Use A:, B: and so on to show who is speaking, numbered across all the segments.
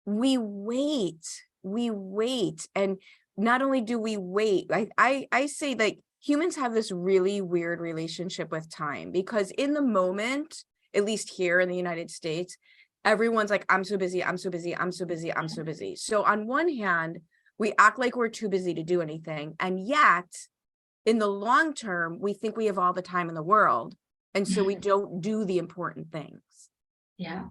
A: we wait. And not only do we wait, like I say, like, humans have this really weird relationship with time, because in the moment, at least here in the United States, everyone's like, I'm so busy, I'm so busy, I'm so busy, I'm so busy. So on one hand, we act like we're too busy to do anything. And yet, in the long term, we think we have all the time in the world. And so we don't do the important things.
B: Yeah.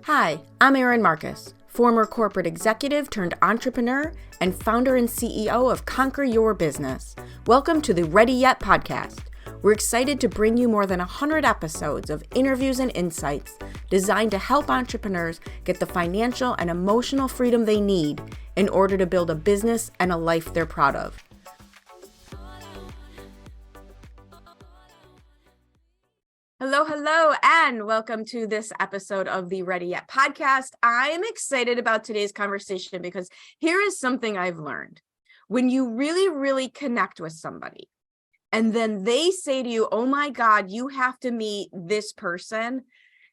A: Hi, I'm Erin Marcus, former corporate executive turned entrepreneur and founder and CEO of Conquer Your Business. Welcome to the Ready Yet podcast. We're excited to bring you more than 100 episodes of interviews and insights designed to help entrepreneurs get the financial and emotional freedom they need in order to build a business and a life they're proud of. Hello, and welcome to this episode of the Ready Yet podcast. I am excited about today's conversation because here is something I've learned. When you really connect with somebody, and then they say to you, oh my God, you have to meet this person,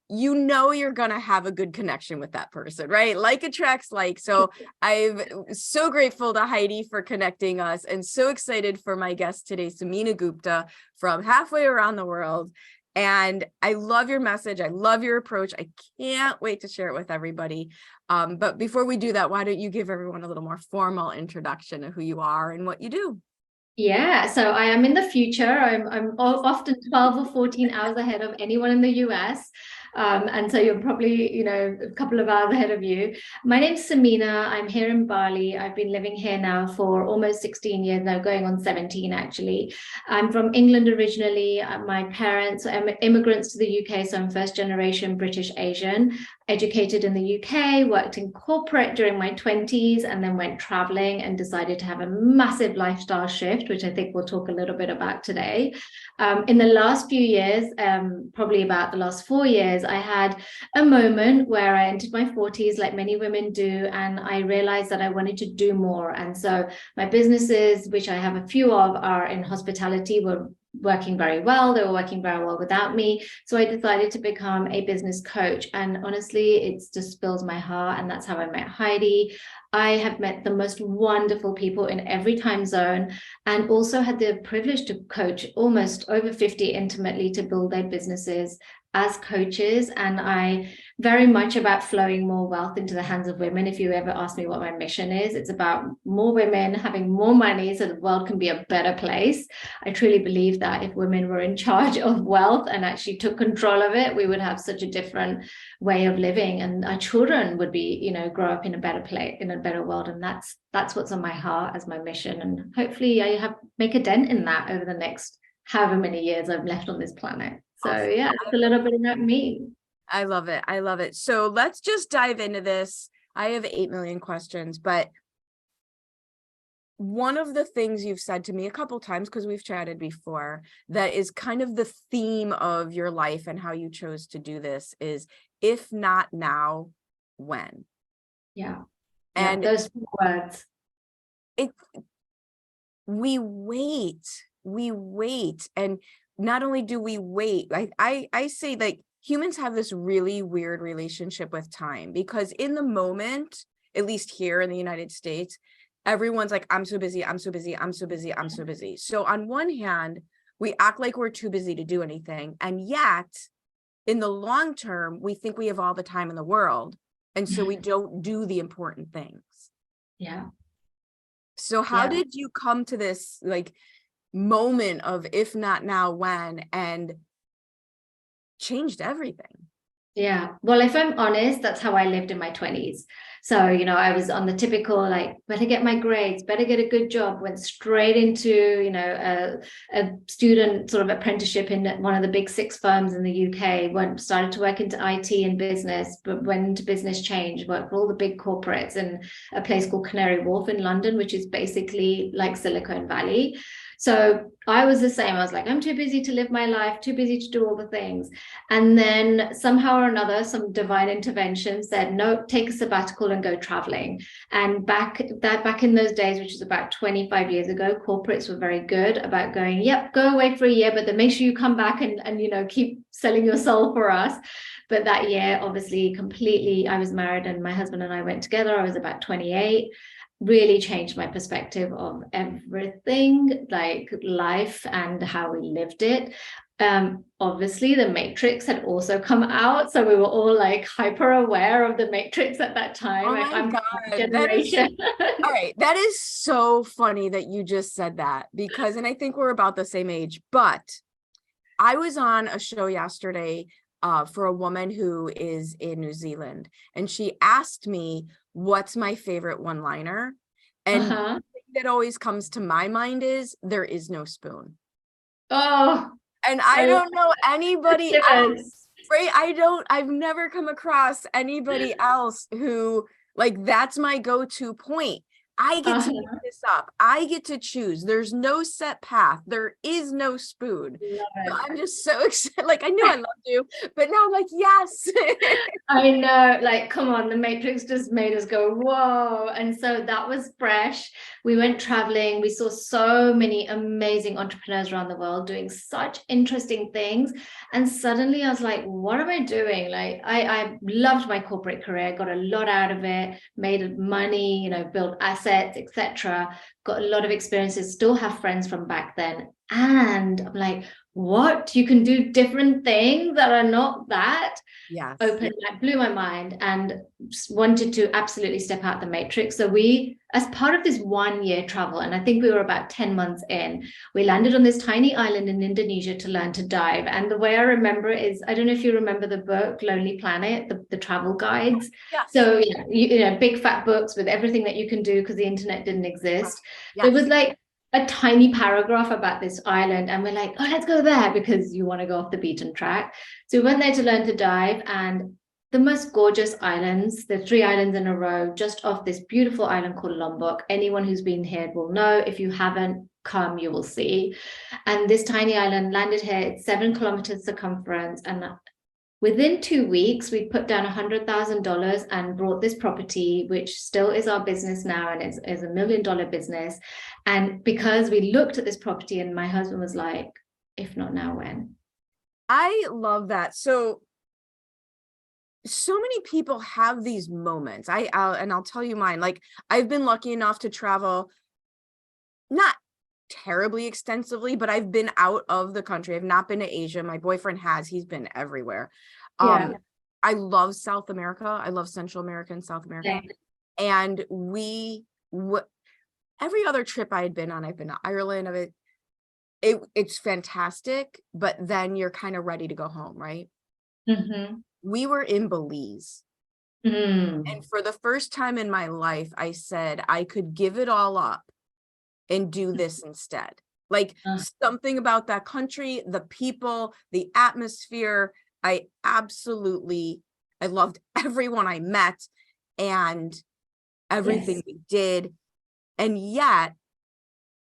A: you know you're going to have a good connection with that person, right? Like attracts like. So I'm so grateful to Heidi for connecting us, and so excited for my guest today, Sumeena Gupta from halfway around the world. And I love your message. I love your approach. I can't wait to share it with everybody. But before we do that, why don't you give everyone a little more formal introduction of who you are and what you do?
B: Yeah, so I am in the future. I'm often 12 or 14 hours ahead of anyone in the US. And so you're probably, a couple of hours ahead of you. My name's Sumeena. I'm here in Bali. I've been living here now for almost 16 years now, going on 17 actually. I'm from England originally. My parents are immigrants to the UK, so I'm first generation British Asian. Educated in the UK, worked in corporate during my 20s, and then went traveling and decided to have a massive lifestyle shift, which I think we'll talk a little bit about today. In the last few years, probably about the last 4 years, I had a moment where I entered my 40s, like many women do, and I realized that I wanted to do more. And so my businesses, which I have a few of, are in hospitality, were working very well. They were working very well without me. So I decided to become a business coach. And honestly, it just fills my heart. And that's how I met Heidi. I have met the most wonderful people in every time zone, and also had the privilege to coach almost over 50 intimately to build their businesses as coaches. And I very much about flowing more wealth into the hands of women. If you ever ask me what my mission is, it's about more women having more money so the world can be a better place. I truly believe that if women were in charge of wealth and actually took control of it, we would have such a different way of living, and our children would be, grow up in a better place, in a better world. And that's what's on my heart as my mission. And hopefully I make a dent in that over the next however many years I've left on this planet. So yeah, it's a little bit about me.
A: I love it. I love it. So let's just dive into this. I have 8 million questions, but one of the things you've said to me a couple times, because we've chatted before, that is kind of the theme of your life and how you chose to do this is, if not now, when?
B: Yeah.
A: And
B: those words.
A: We wait. And not only do we wait, like I say, like, humans have this really weird relationship with time, because in the moment, at least here in the United States, everyone's like, I'm so busy, I'm so busy, I'm so busy, I'm so busy. So on one hand, we act like we're too busy to do anything. And yet, in the long term, we think we have all the time in the world. And so we don't do the important things.
B: Yeah.
A: So how did you come to this, like, moment of if not now, when, and changed everything?
B: Yeah. Well, if I'm honest, that's how I lived in my 20s. So, I was on the typical, like, better get my grades, better get a good job, went straight into, a student sort of apprenticeship in one of the big 6 firms in the UK, started to work into IT and business, but went into business change, worked for all the big corporates in a place called Canary Wharf in London, which is basically like Silicon Valley. So I was the same. I was like, I'm too busy to live my life, too busy to do all the things. And then somehow or another, some divine intervention said, no, take a sabbatical and go traveling. And back in those days, which is about 25 years ago, corporates were very good about going, yep, go away for a year, but then make sure you come back and keep selling your soul for us. But that year, obviously, completely, I was married and my husband and I went together. I was about 28. Really changed my perspective of everything, like life and how we lived it. Obviously the Matrix had also come out, so we were all like hyper aware of the Matrix at that time.
A: Oh
B: Like,
A: my
B: I'm
A: God.
B: generation.
A: All right. That is so funny that you just said that, because, and I think we're about the same age, but I was on a show yesterday for a woman who is in New Zealand, and she asked me, what's my favorite one-liner? And the thing that always comes to my mind is, there is no spoon.
B: Oh,
A: And I don't know anybody else, right? I've never come across anybody else who, like, that's my go-to point. I get to make this up. I get to choose. There's no set path. There is no spoon. So I'm just so excited. Like, I knew I loved you, but now I'm like, yes.
B: I know, like, come on, the Matrix just made us go, whoa. And so that was fresh. We went traveling. We saw so many amazing entrepreneurs around the world doing such interesting things. And suddenly I was like, what am I doing? Like, I loved my corporate career, got a lot out of it, made money, built assets, etc. Got a lot of experiences, still have friends from back then. And I'm like, what? You can do different things that are not that.
A: Yes.
B: Like, blew my mind, and wanted to absolutely step out the Matrix. So we, as part of this 1 year travel, and I think we were about 10 months in, we landed on this tiny island in Indonesia to learn to dive. And the way I remember it is, I don't know if you remember the book Lonely Planet, the travel guides.
A: Yes.
B: So big fat books with everything that you can do, because the internet didn't exist.
A: Yes.
B: It was like a tiny paragraph about this island, and we're like, oh, let's go there, because you want to go off the beaten track. So we went there to learn to dive, and the most gorgeous islands, the 3 islands in a row, just off this beautiful island called Lombok. Anyone who's been here will know. If you haven't, come, you will see. And this tiny island landed here. It's 7 kilometers circumference, and within 2 weeks, we put down $100,000 and brought this property, which still is our business now, and is $1 million business. And because we looked at this property, and my husband was like, if not now, when?
A: I love that. So many people have these moments. I'll tell you mine. Like, I've been lucky enough to travel, not terribly extensively, but I've been out of the country. I've not been to Asia. My boyfriend has. He's been everywhere. I love South America. I love Central America and South America. And every other trip I had been on, I've been to Ireland. It's fantastic, but then you're kind of ready to go home, right?
B: Mm-hmm.
A: We were in Belize. And for the first time in my life, I said I could give it all up and do this instead. Like, something about that country, the people, the atmosphere, I loved everyone I met and everything we did. And yet,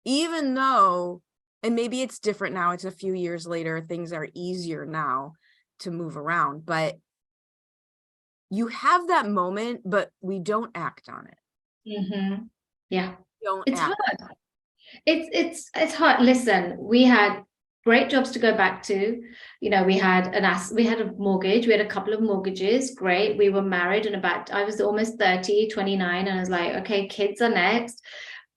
A: even though, and maybe it's different now, it's a few years later, things are easier now to move around, but you have that moment, but we don't act on it.
B: Yeah.
A: It's
B: hard. It's hard. Listen, we had great jobs to go back to. We had a mortgage. We had a couple of mortgages. Great. We were married, and I was almost 30, 29, and I was like, okay, kids are next.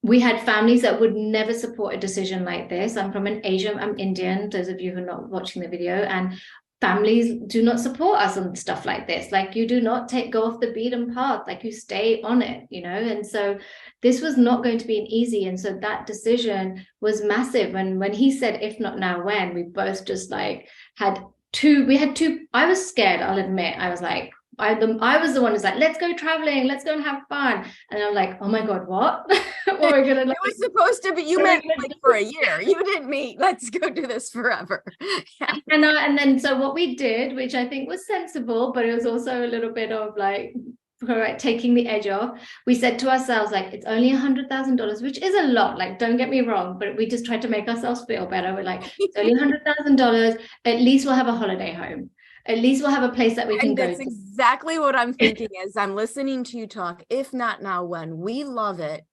B: We had families that would never support a decision like this. I'm Indian, those of you who are not watching the video, and families do not support us on stuff like this. Like, you do not go off the beaten path, like, you stay on it, and so this was not going to be an easy. And so that decision was massive. And when he said, if not now, when, we both just like I was scared, I'll admit. I was like, I was the one who's like, let's go traveling, let's go and have fun. And I'm like, oh my God, what? What are we gonna
A: It was supposed to be, you meant like for a year. You didn't mean, let's go do this forever.
B: And then so what we did, which I think was sensible, but it was also a little bit of like, taking the edge off, we said to ourselves, like, it's only $100,000, which is a lot, like, don't get me wrong, but we just tried to make ourselves feel better. We're like, it's only $100,000, at least we'll have a holiday home, at least we'll have a place that we can go to.
A: That's exactly what I'm thinking as I'm listening to you talk. If not now, when? We love it.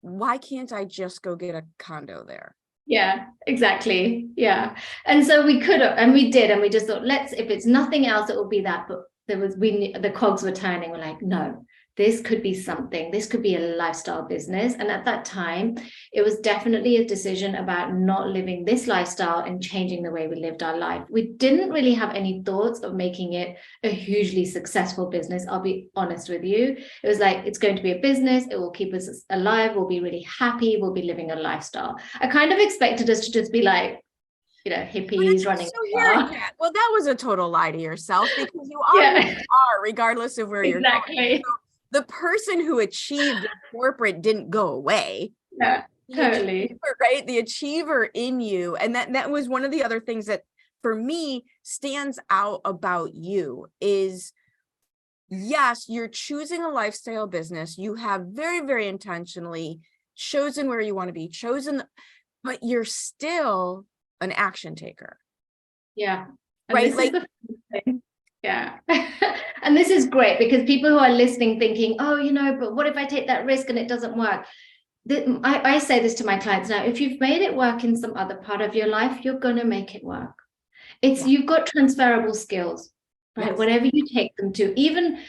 A: Why can't I just go get a condo there?
B: Yeah, exactly. Yeah. And so we could have, and we did, and we just thought, if it's nothing else, it will be that. But the cogs were turning. We're like, no, this could be something. This could be a lifestyle business. And at that time, it was definitely a decision about not living this lifestyle and changing the way we lived our life. We didn't really have any thoughts of making it a hugely successful business. I'll be honest with you. It was like, it's going to be a business. It will keep us alive. We'll be really happy. We'll be living a lifestyle. I kind of expected us to just be like, hippies running.
A: So here, yeah, well, that was a total lie to yourself, because you
B: Yeah,
A: already are, regardless of where you're going.
B: exactly.
A: So the person who achieved corporate didn't go away.
B: Yeah,
A: The
B: totally.
A: achiever, right? The achiever in you. And that was one of the other things that for me stands out about you is, yes, you're choosing a lifestyle business. You have very, very intentionally chosen where you want to be, but you're still an action taker,
B: Yeah. And
A: right?
B: this is
A: Like,
B: the thing. Yeah. And this is great because people who are listening thinking, oh, but what if I take that risk and it doesn't work? I say this to my clients now, if you've made it work in some other part of your life, you're going to make it work.
A: yeah,
B: You've got transferable skills, right?
A: yes.
B: Whatever you take them to, even,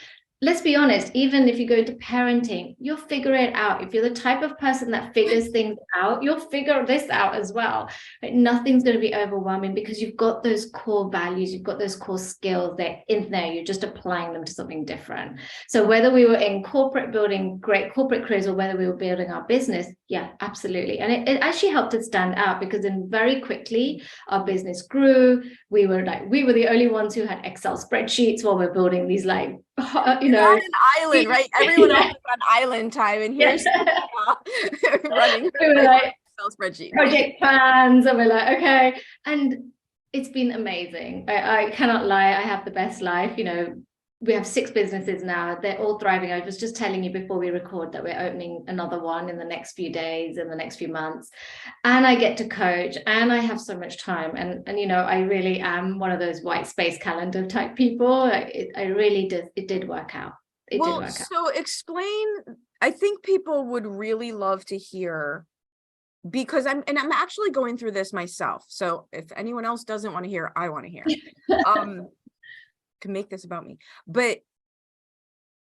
B: let's be honest, even if you go into parenting, you'll figure it out. If you're the type of person that figures things out, you'll figure this out as well. Right? Nothing's going to be overwhelming because you've got those core values, you've got those core skills, they're in there, you're just applying them to something different. So whether we were in corporate, building great corporate careers, or whether we were building our business, yeah, absolutely. And it actually helped us stand out because then very quickly our business grew. We were the only ones who had Excel spreadsheets while we're building these, like,
A: You're on an island, right? Everyone else
B: yeah.
A: is on island time, and here's
B: Yeah.
A: running
B: We were
A: life on
B: like
A: Excel spreadsheet.
B: project plans, and we're like, okay. And it's been amazing. I cannot lie. I have the best life. We have 6 businesses now. They're all thriving. I was just telling you before we record that we're opening another one in the next few days, in the next few months. And I get to coach, and I have so much time. And I really am one of those white space calendar type people. It did work out. It did
A: Well,
B: work out.
A: so explain, I think people would really love to hear, because I'm actually going through this myself. So if anyone else doesn't want to hear, I want to hear. Can make this about me. But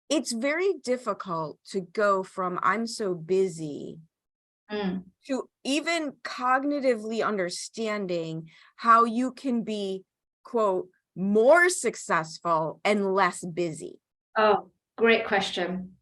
A: it's very difficult to go from I'm so busy to even cognitively understanding how you can be, quote, more successful and less busy.
B: Oh, great question.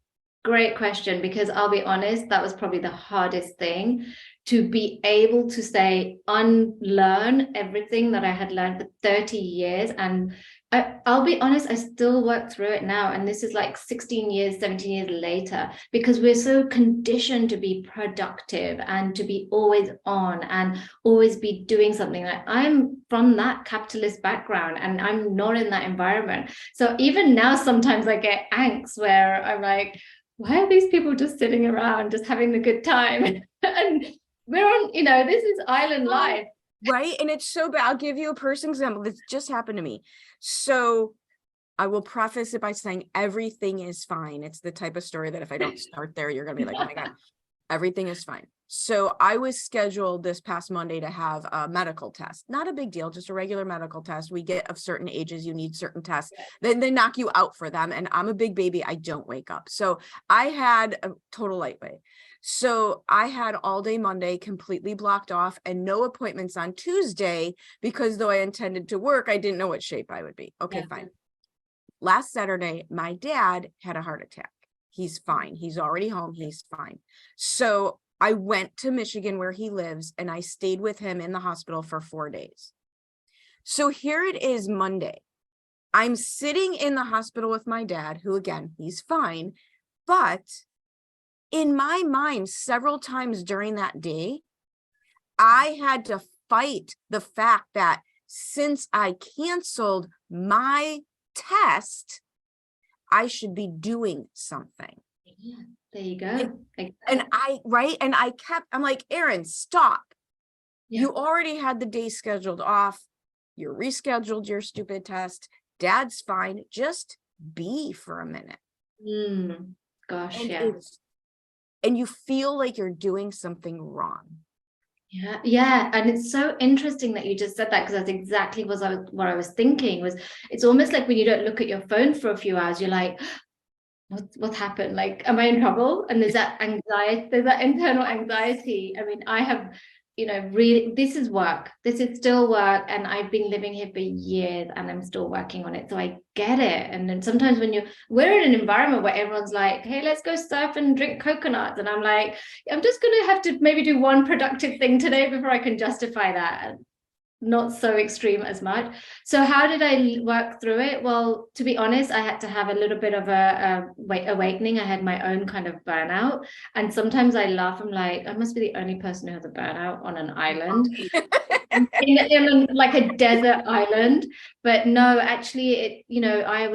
B: Great question, because I'll be honest, that was probably the hardest thing, to be able to say, unlearn everything that I had learned for 30 years. And I'll be honest, I still work through it now. And this is like 16 years, 17 years later, because we're so conditioned to be productive and to be always on and always be doing something. Like, I'm from that capitalist background and I'm not in that environment. So even now, sometimes I get angst where I'm like, why are these people just sitting around, just having the good time? And we're on, this is island life.
A: Right. And it's so bad. I'll give you a personal example. This just happened to me. So I will preface it by saying everything is fine. It's the type of story that if I don't start there, you're going to be like, oh my God, everything is fine. So I was scheduled this past Monday to have a medical test. Not a big deal, just a regular medical test. We get of certain ages, you need certain tests. Then they knock you out for them. And I'm a big baby. I don't wake up. So I had a total lightweight. So I had all day Monday completely blocked off and no appointments on Tuesday, because though I intended to work, I didn't know what shape I would be. Okay, fine. Last Saturday, my dad had a heart attack. He's fine. He's already home. He's fine. So I went to Michigan where he lives and I stayed with him in the hospital for 4 days. So here it is Monday. I'm sitting in the hospital with my dad, who again, he's fine. But in my mind, several times during that day, I had to fight the fact that since I canceled my test, I should be doing something.
B: Yeah, there you go.
A: And I'm like, Erin, stop. Yeah. You already had the day scheduled off. You rescheduled your stupid test. Dad's fine. Just be for a minute.
B: Gosh,
A: and
B: yeah.
A: And you feel like you're doing something wrong.
B: Yeah, yeah, and it's so interesting that you just said that, because that's exactly what I was thinking. Was it's almost like when you don't look at your phone for a few hours, you're like, what's happened? Like, am I in trouble? And there's that anxiety, there's that internal anxiety. I mean, I have, really, this is work. This is still work. And I've been living here for years and I'm still working on it. So I get it. And then sometimes when we're in an environment where everyone's like, hey, let's go surf and drink coconuts. And I'm like, I'm just going to have to maybe do one productive thing today before I can justify that. Not so extreme as much. So how did I work through it? Well, to be honest, I had to have a little bit of a awakening. I had my own kind of burnout. And sometimes I laugh, I'm like, I must be the only person who has a burnout on an island. In like a desert island. But no, actually it, I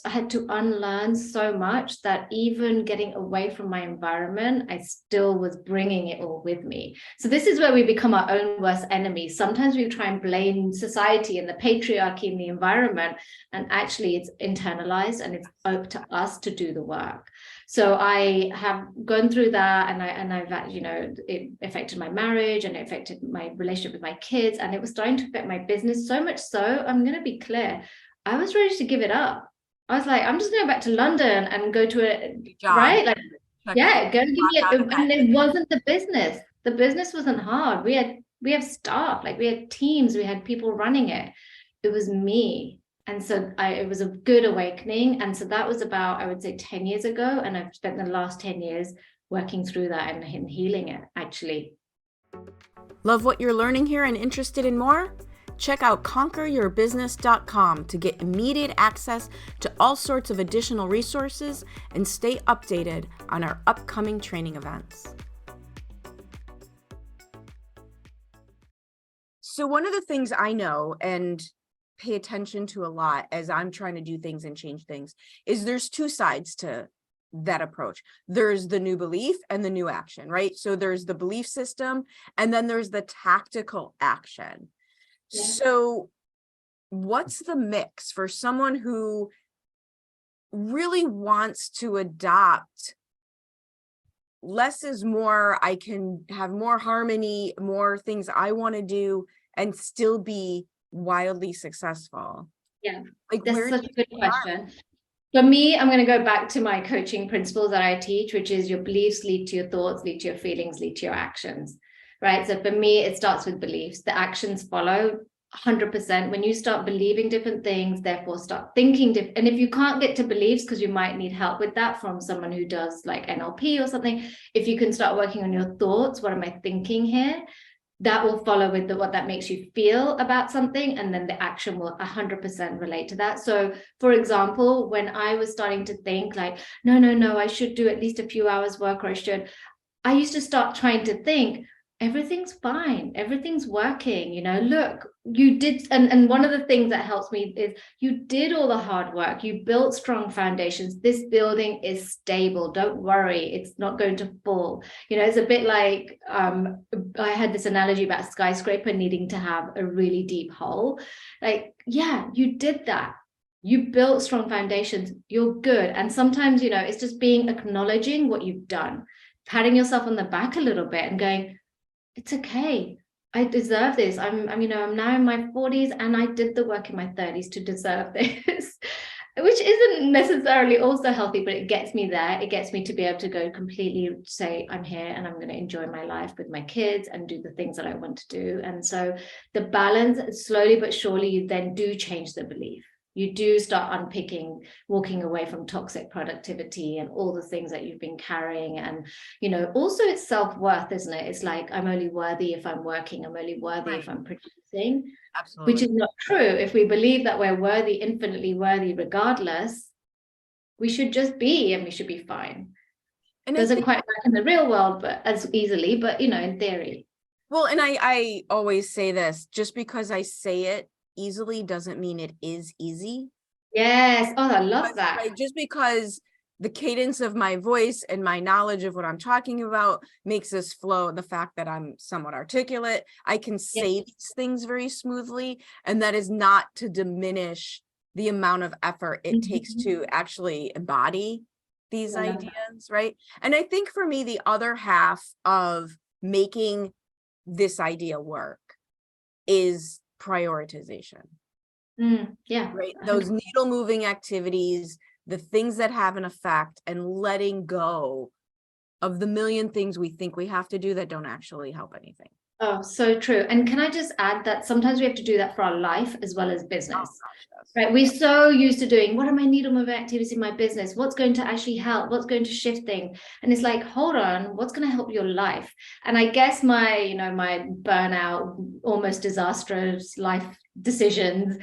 B: had to unlearn so much that even getting away from my environment, I still was bringing it all with me. So this is where we become our own worst enemies. Sometimes we try and blame society and the patriarchy in the environment, and actually it's internalized and it's up to us to do the work. So I have gone through that, and I've it affected my marriage and it affected my relationship with my kids, and it was starting to affect my business so much so, I'm going to be clear, I was ready to give it up. I was like, I'm just going back to London and go to a
A: Job.
B: right, like, yeah, go and give me it. And it wasn't the business. The business wasn't hard. We have staff, like we had teams, we had people running it. It was me. And so it was a good awakening. And so that was about, I would say, 10 years ago. And I've spent the last 10 years working through that and healing it, actually.
A: Love what you're learning here and interested in more? Check out conqueryourbusiness.com to get immediate access to all sorts of additional resources and stay updated on our upcoming training events. So one of the things I know and pay attention to a lot as I'm trying to do things and change things is there's two sides to that approach. There's the new belief and the new action, right? So there's the belief system and then there's the tactical action. Yeah. So what's the mix for someone who really wants to adopt less is more, I can have more harmony, more things I want to do and still be wildly successful?
B: Yeah,
A: like
B: that's such a good question. For me, I'm going to go back to my coaching principles that I teach, which is your beliefs lead to your thoughts, lead to your feelings, lead to your actions, right? So for me, it starts with beliefs. The actions follow 100%. When you start believing different things, therefore start thinking different. And if you can't get to beliefs, because you might need help with that from someone who does like NLP or something, if you can start working on your thoughts, what am I thinking here? That will follow with what that makes you feel about something, and then the action will 100% relate to that. So for example, when I was starting to think like, no, I should do at least a few hours work, or I used to start trying to think, everything's fine, everything's working, look, you did. And one of the things that helps me is you did all the hard work, you built strong foundations, this building is stable, don't worry, it's not going to fall. It's a bit like I had this analogy about a skyscraper needing to have a really deep hole. Like, yeah, you did that, you built strong foundations, you're good. And sometimes, it's just acknowledging what you've done, patting yourself on the back a little bit and going, it's okay, I deserve this. I'm now in my 40s and I did the work in my 30s to deserve this, which isn't necessarily also healthy, but it gets me there. It gets me to be able to go completely say, I'm here and I'm going to enjoy my life with my kids and do the things that I want to do. And so the balance, slowly but surely, you then do change the belief. You do start unpicking, walking away from toxic productivity and all the things that you've been carrying. And, also it's self-worth, isn't it? It's like, I'm only worthy if I'm working. I'm only worthy if I'm producing. Absolutely. Which is not true. If we believe that we're worthy, infinitely worthy, regardless, we should just be, and we should be fine. And it doesn't quite work in the real world, but as easily, but, in theory.
A: Well, and I always say this, just because I say it easily doesn't mean it is easy.
B: Yes. Oh, I love that.
A: Right? Just because the cadence of my voice and my knowledge of what I'm talking about makes this flow, the fact that I'm somewhat articulate, I can say these things very smoothly, and that is not to diminish the amount of effort it takes to actually embody these ideas, right? And I think for me, the other half of making this idea work is prioritization.
B: Yeah.
A: Right. Those needle moving activities, the things that have an effect, and letting go of the million things we think we have to do that don't actually help anything.
B: Oh, so true. And can I just add that sometimes we have to do that for our life as well as
A: Oh,
B: business,
A: gosh, yes.
B: right? We're so used to doing, what are my needle moving activities in my business? What's going to actually help? What's going to shift things? And it's like, hold on, what's going to help your life? And I guess my burnout, almost disastrous life decisions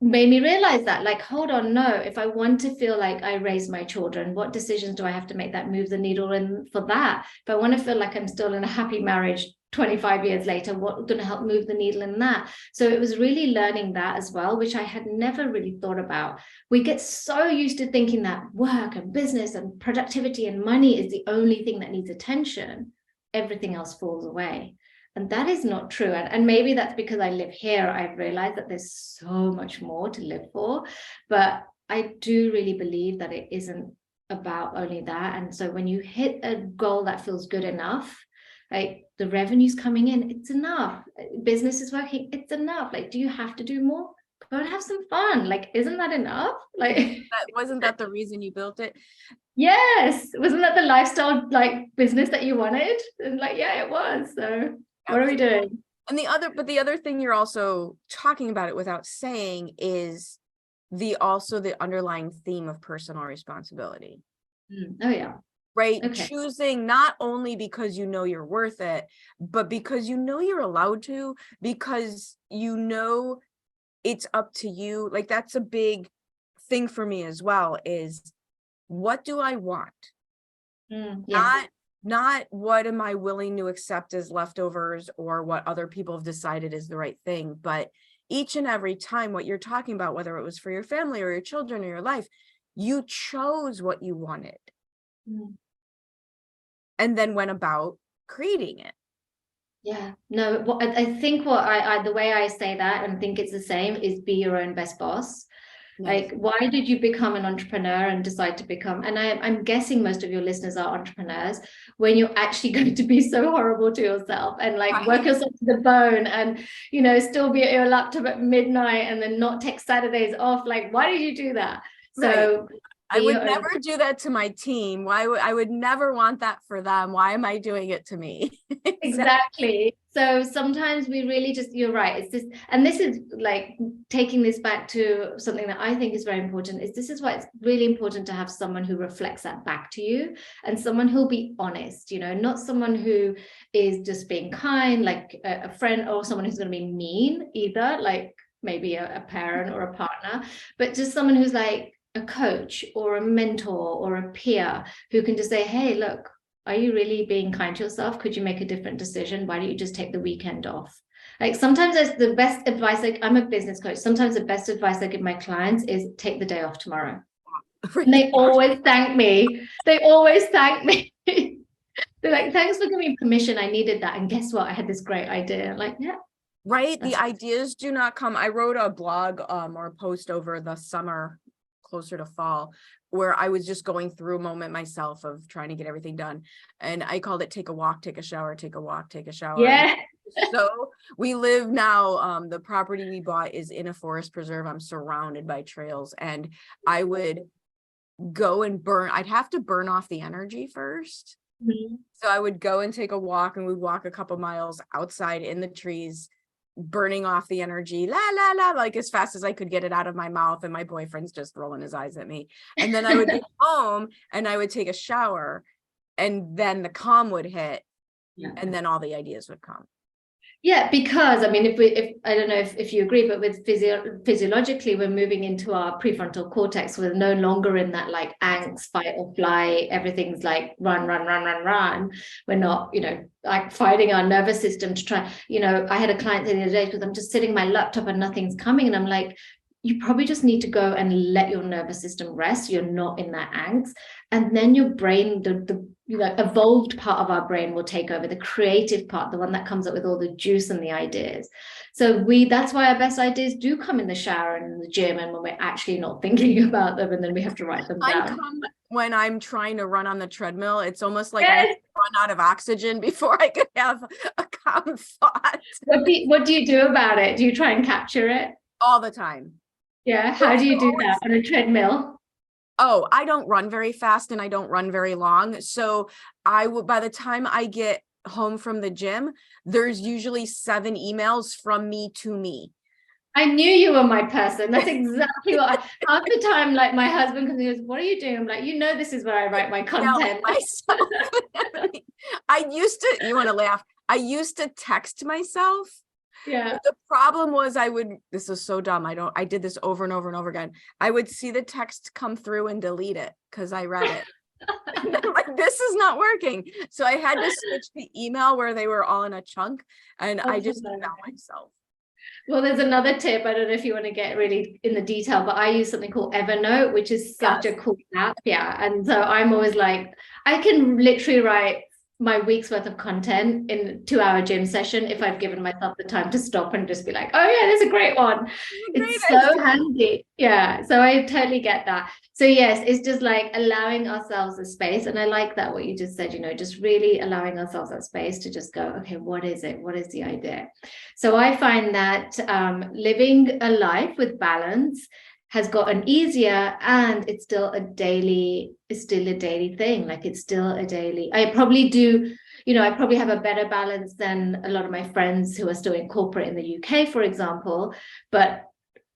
B: made me realize that, like, hold on, no, if I want to feel like I raised my children, what decisions do I have to make that move the needle in for that? If I want to feel like I'm still in a happy marriage 25 years later, what's going to help move the needle in that? So it was really learning that as well, which I had never really thought about. We get so used to thinking that work and business and productivity and money is the only thing that needs attention. Everything else falls away. And that is not true. And maybe that's because I live here. I've realized that there's so much more to live for. But I do really believe that it isn't about only that. And so when you hit a goal that feels good enough, like the revenue's coming in, it's enough. Business is working, it's enough. Like, do you have to do more? Go and have some fun. Like, isn't that enough? Like,
A: wasn't that the reason you built it?
B: Yes. Wasn't that the lifestyle, like, business that you wanted? And like, yeah, it was. So what are we doing?
A: And the other thing you're also talking about it without saying is the underlying theme of personal responsibility.
B: Oh yeah.
A: Right.
B: Okay.
A: Choosing not only because you know you're worth it, but because you know you're allowed to, because you know it's up to you. Like, that's a big thing for me as well, is what do I want?
B: Yes.
A: Not what am I willing to accept as leftovers or what other people have decided is the right thing, but each and every time, what you're talking about, whether it was for your family or your children or your life, you chose what you wanted and then went about creating it.
B: Yeah. No, I think what I the way I say that and think it's the same is be your own best boss.
A: Nice.
B: Like, why did you become an entrepreneur and decide to become, and I'm guessing most of your listeners are entrepreneurs, when you're actually going to be so horrible to yourself and like work yourself to the bone and, still be at your laptop at midnight and then not take Saturdays off. Like, why did you do that? So
A: I would never do that to my team. I would never want that for them. Why am I doing it to me?
B: Exactly. So sometimes we really just, you're right. It's this, and this is like taking this back to something that I think is very important, is this is why it's really important to have someone who reflects that back to you and someone who'll be honest, not someone who is just being kind, like a friend, or someone who's going to be mean either, like maybe a parent or a partner, but just someone who's like a coach or a mentor or a peer who can just say, hey, look, are you really being kind to yourself? Could you make a different decision? Why don't you just take the weekend off? Like, sometimes that's the best advice. Like, I'm a business coach. Sometimes the best advice I give my clients is take the day off tomorrow. And they always thank me. They're like, thanks for giving me permission. I needed that. And guess what? I had this great idea. Like, yeah.
A: Right. The ideas do not come. I wrote a blog or a post over the summer, closer to fall, where I was just going through a moment myself of trying to get everything done. And I called it take a walk, take a shower, take a walk, take a shower.
B: Yeah.
A: So we live now, the property we bought is in a forest preserve. I'm surrounded by trails, and I would go and I'd have to burn off the energy first. So I would go and take a walk, and we'd walk a couple miles outside in the trees, burning off the energy, la la la, like as fast as I could get it out of my mouth, and my boyfriend's just rolling his eyes at me. And then I would get home and I would take a shower, and then the calm would hit, and then all the ideas would come.
B: Yeah, because I mean, if I don't know if you agree, but with physiologically, we're moving into our prefrontal cortex. We're no longer in that like angst, fight or flight. Everything's like run, run, run, run, run. We're not, like fighting our nervous system to try. I had a client the other day because I'm just sitting at my laptop and nothing's coming, and I'm like, you probably just need to go and let your nervous system rest. You're not in that angst, and then your brain, the evolved part of our brain will take over, the creative part, the one that comes up with all the juice and the ideas. So that's why our best ideas do come in the shower and in the gym, and when we're actually not thinking about them, and then we have to write them down.
A: When I'm trying to run on the treadmill, it's almost like I run run out of oxygen before I could have a calm thought.
B: What do you do about it? Do you try and capture it?
A: All the time.
B: Yeah. How do you do that on a treadmill?
A: Oh, I don't run very fast and I don't run very long. So by the time I get home from the gym, there's usually 7 emails from me to me.
B: I knew you were my person. That's exactly what half the time, like my husband comes and goes, "What are you doing?" I'm like, this is where I write my content.
A: Myself. You want to laugh. I used to text myself.
B: Yeah.
A: But the problem was this is so dumb. I did this over and over and over again. I would see the text come through and delete it because I read it. I'm like, this is not working. So I had to switch the email where they were all in a chunk, and I just found myself.
B: Well, there's another tip. I don't know if you want to get really in the detail, but I use something called Evernote, which is such a cool app. Yeah. And so I'm always like, I can literally write my week's worth of content in a 2-hour gym session if I've given myself the time to stop and just be like, oh yeah, that's a great one. It's so handy. Yeah. So I totally get that. So yes, it's just like allowing ourselves a space. And I like that what you just said, just really allowing ourselves that space to just go, okay, what is it? What is the idea? So I find that living a life with balance has gotten easier, and it's still a daily thing. Like it's still a daily, I probably have a better balance than a lot of my friends who are still in corporate in the UK, for example, but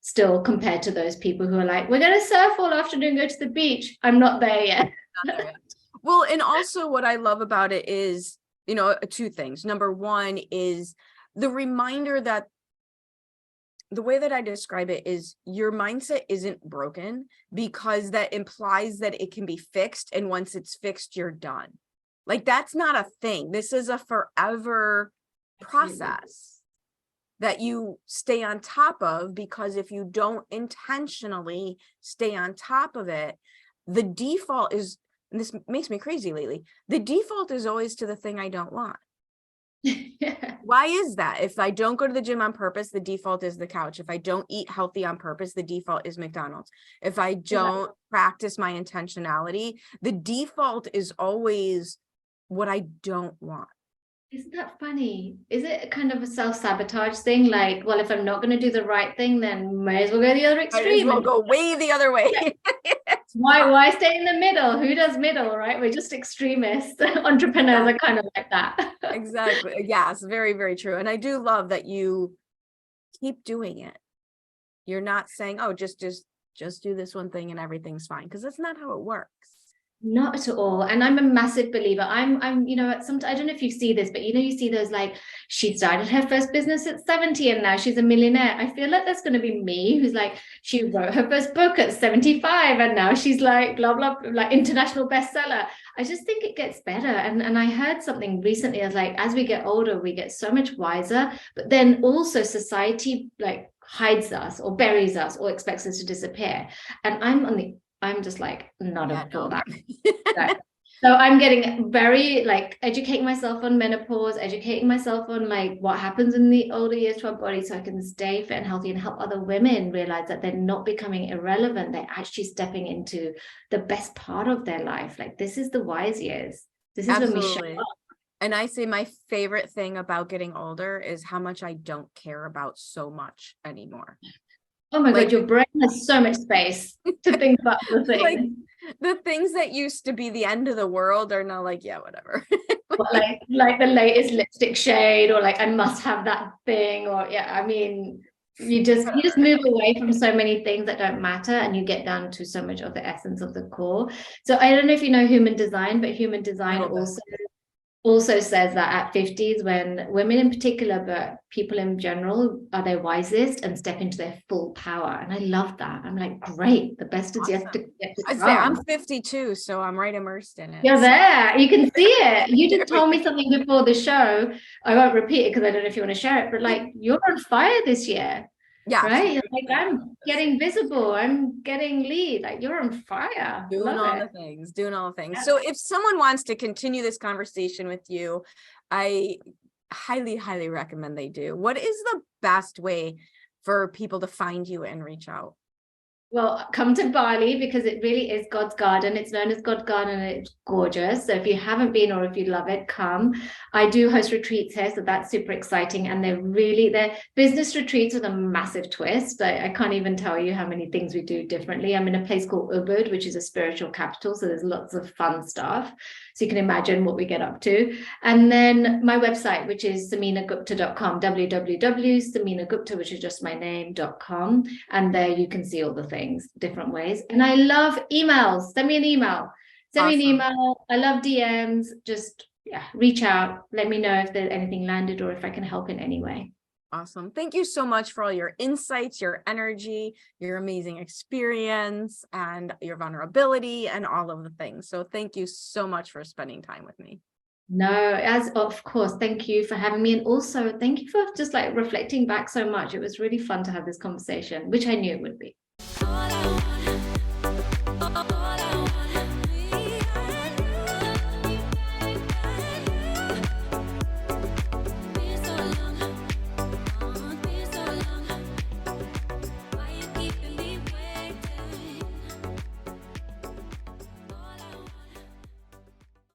B: still compared to those people who are like, we're going to surf all afternoon, go to the beach. I'm not there yet.
A: Well, and also what I love about it is, 2 things. Number one is the reminder that the way that I describe it is your mindset isn't broken, because that implies that it can be fixed. And once it's fixed, you're done. Like, that's not a thing. This is a forever process that you stay on top of, because if you don't intentionally stay on top of it, the default is, and this makes me crazy lately, the default is always to the thing I don't want. Yeah. Why is that? If I don't go to the gym on purpose, the default is the couch. If I don't eat healthy on purpose, the default is McDonald's. If I don't practice my intentionality, the default is always what I don't want.
B: Isn't that funny? Is it kind of a self-sabotage thing? Like, well, if I'm not going to do the right thing, then may as well go the other extreme.
A: Might as well go way the other way.
B: Why stay in the middle? Who does middle, right? We're just extremists. Entrepreneurs are kind of like that.
A: Exactly. Yes, very, very true. And I do love that you keep doing it. You're not saying, oh, just do this one thing and everything's fine, because that's not how it works.
B: Not at all. And I'm a massive believer. I'm sometimes, I don't know if you see this, but you see those, like, she started her first business at 70 and now she's a millionaire. I feel like that's going to be me, who's like, she wrote her first book at 75 and now she's like blah blah, like international bestseller. I just think it gets better. And I heard something recently. I was like, as we get older, we get so much wiser, but then also society like hides us or buries us or expects us to disappear. And I'm just like, not for that. So I'm getting very like educating myself on menopause, educating myself on like what happens in the older years to our body, so I can stay fit and healthy and help other women realize that they're not becoming irrelevant. They're actually stepping into the best part of their life. Like, this is the wise years. This is when we show up.
A: And I say my favorite thing about getting older is how much I don't care about so much anymore.
B: Oh my God, your brain has so much space to think about the things.
A: Like, the things that used to be the end of the world are now like, yeah, whatever.
B: like the latest lipstick shade, or like, I must have that thing, or I mean, you just move away from so many things that don't matter, and you get down to so much of the essence of the core. So I don't know if you know human design, but human design also says that at 50s, when women in particular, but people in general, are their wisest and step into their full power. And I love that. I'm like, great, the best is yet to get to come.
A: I'm 52, so I'm right immersed in it.
B: You're there. You can see it. You just told me something before the show. I won't repeat it because I don't know if you want to share it, but like, you're on fire this year. Yeah, right. You're like, I'm getting visible, I'm getting lead, like, you're on fire, doing all the things.
A: Yeah. So if someone wants to continue this conversation with you, I highly recommend they do. What is the best way for people to find you and reach out?
B: Well, come to Bali because it really is God's garden. It's known as God's garden and it's gorgeous. So if you haven't been or if you love it, come. I do host retreats here, so that's super exciting. And they're business retreats with a massive twist. I can't even tell you how many things we do differently. I'm in a place called Ubud, which is a spiritual capital. So there's lots of fun stuff. So you can imagine what we get up to. And then my website, which is SumeenaGupta.com, www.SumeenaGupta, which is just my name.com. And there you can see all the things, different ways. And I love emails. Send me an email. Send me an email. I love DMs. Just reach out. Let me know if there's anything landed or if I can help in any way.
A: Awesome. Thank you so much for all your insights, your energy, your amazing experience, and your vulnerability, and all of the things. So thank you so much for spending time with me.
B: No, as of course, thank you for having me. And also thank you for just like reflecting back so much. It was really fun to have this conversation, which I knew it would be.